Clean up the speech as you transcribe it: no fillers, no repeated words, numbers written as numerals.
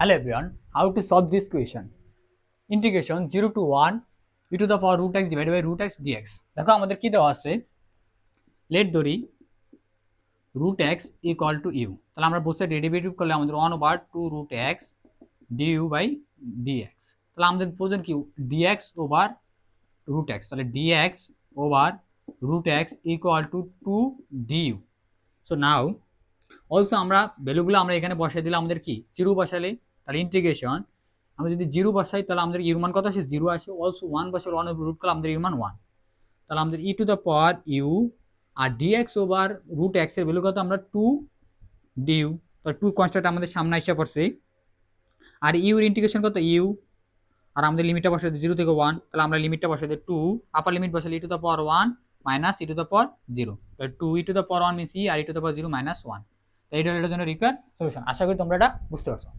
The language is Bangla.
Hello everyone, how to solve this question? Integration 0 to 1 e to the power root x divided by root x dx. দেখো আমাদের কি দেওয়া আছে, লেট ধরি root x equal to u, তাহলে আমরা বসে ডেরিভেটিভ করলে আমাদের 1 over 2 root x du by dx, তাহলে আমাদের প্রয়োজন কি dx over root x, তাহলে dx over root x equal to 2 du. So now also আমরা ভ্যালুগুলো আমরা এখানে বসাই দিলে আমাদের কি 0 বসালে তাহলে ইন্টিগ্রেশন আমরা যদি 0 বসাই তাহলে আমাদের ইউর মান কত আসে 0 আসে, অলসো 1 বসালে 1 এর রুট করলে আমাদের ইউর মান 1, তাহলে আমাদের e to the power u আর dx ওভার রুট x এর ভ্যালু কত আমরা 2 du, তাহলে 2 কনস্ট্যান্ট আমাদের সামনে এসে পড়ছে, আর u এর ইন্টিগ্রেশন কত u, আর আমাদের লিমিটটা বসাই দিই 0 থেকে 1, তাহলে আমরা লিমিটটা বসাই দিই 2, আপার লিমিট বসালে e to the power 1 minus e to the power 0, তাহলে 2 e to the power 1 means e আর e to the power 0 minus 1। এইটা এটার জন্য রিকোয়ার সলিউশন। আশা করি তোমরা এটা বুঝতে পারছো।